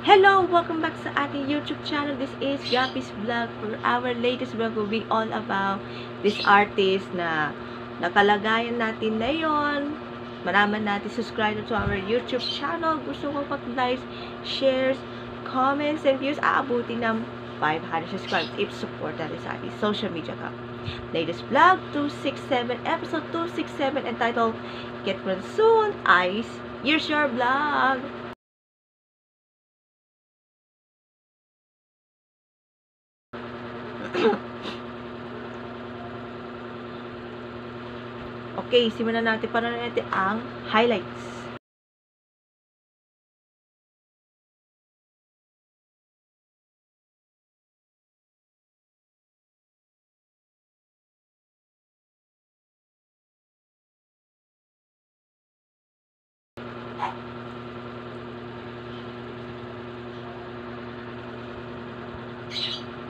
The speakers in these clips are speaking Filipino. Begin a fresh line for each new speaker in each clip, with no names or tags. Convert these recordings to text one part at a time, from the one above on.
Hello! Welcome back sa ating YouTube channel. This is Yappy's Vlog. For our latest vlog will be all about this artist na nakalagayan natin ngayon. Malaman natin subscribe to our YouTube channel. Gusto ko pag-like, shares, comments, and views. Aabuti ng 500 subscribers if support natin sa ating social media account. Latest vlog, 267, episode 267, entitled Get Well Soon, Ice. Here's your vlog! Okay, simulan natin para natin ang highlights.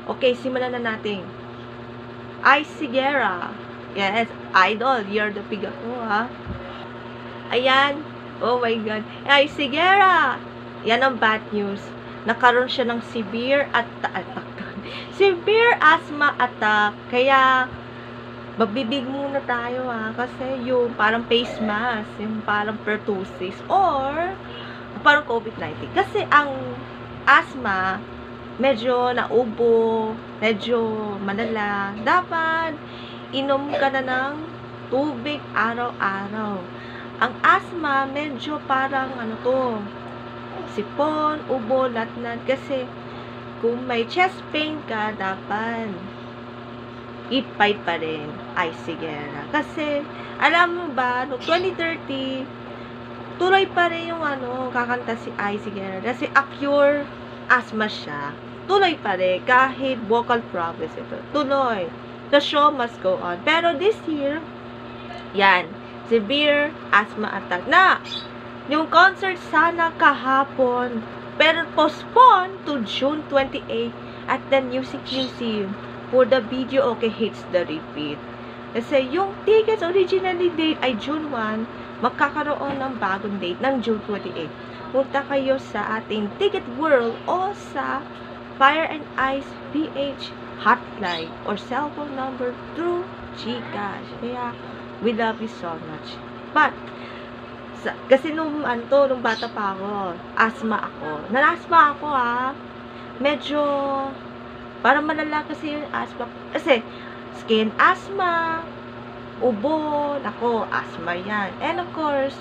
Okay, simulan na natin. Ice Sigera. Yes, idol. You're the pig ako, ha? Ayan. Oh my God. Ice Sigera. Yan ang bad news. Nakaroon siya ng severe severe asthma attack. Kaya, magbibig muna tayo, ha? Kasi yung parang face mask, yung parang pertussis, or parang COVID-19. Kasi ang asthma, medyo naubo, medyo malala, dapat inom ka na ng tubig araw-araw. Ang asthma, medyo parang sipon, ubo, latnan. Kasi kung may chest pain ka, dapat ipay pa rin Ice Sigera. Kasi, alam mo ba, no 2030, tuloy pa rin yung kakanta si Ice Sigera. Kasi acure asthma siya, tuloy pa rin, kahit vocal problems ito, tuloy. The show must go on. Pero this year, yan, severe asthma attack na. Yung concert sana kahapon, pero postpone to June 28 at the Music Museum for the video okay hits the repeat. Kasi yung tickets originally date ay June 1, magkakaroon ng bagong date ng June 28. Punta kayo sa ating Ticket World o sa Fire and Ice PH hotline or cellphone number through GCash. Kaya, we love you so much. But, kasi nung bata pa ako, asthma ako. Nanasma ako, ha. Medyo, parang malala kasi yung asthma. Kasi, skin asthma, ubo, nako, asthma yan. And of course,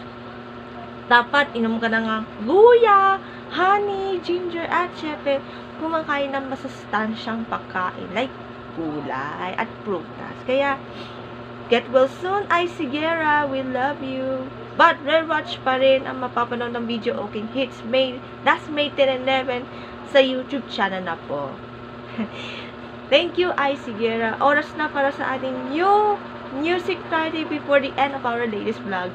dapat inom ka na nga luya, honey, ginger, at syempre, kumakain ng masustansyang pagkain like gulay at prutas. Kaya, get well soon, Ice Sigera, we love you. But, rewatch pa rin ang mapapanood ng video okay hits last May 10 and 11 sa YouTube channel na po. Thank you, Ice Sigera. Oras na para sa ating new Music Friday before the end of our latest vlog.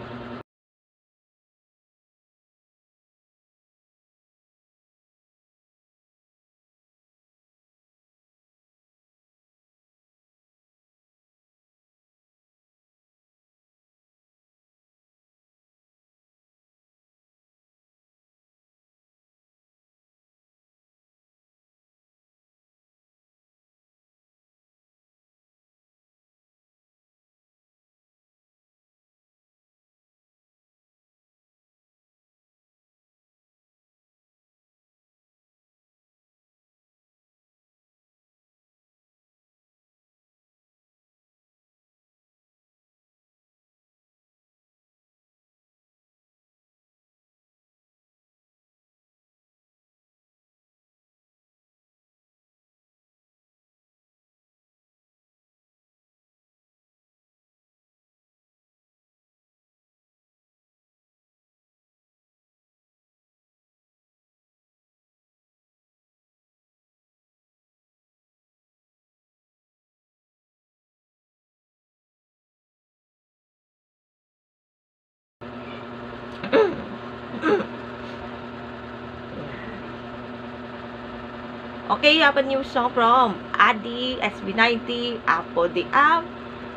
Okay, have a new song from Adi, SB90, Apple the App,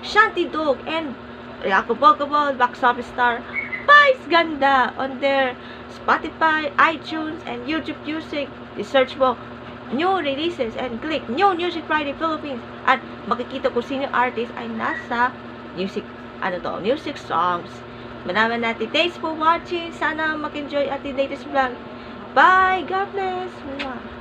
Shanty Dog, and React Box Office star, Bye! Ganda on their Spotify, iTunes, and YouTube Music. I-search mo new releases and click New Music Friday Philippines at makikita kung sino artist ay nasa music songs. Malaman natin. Thanks for watching. Sana mag-enjoy ating latest vlog. Bye! God bless! Mwah.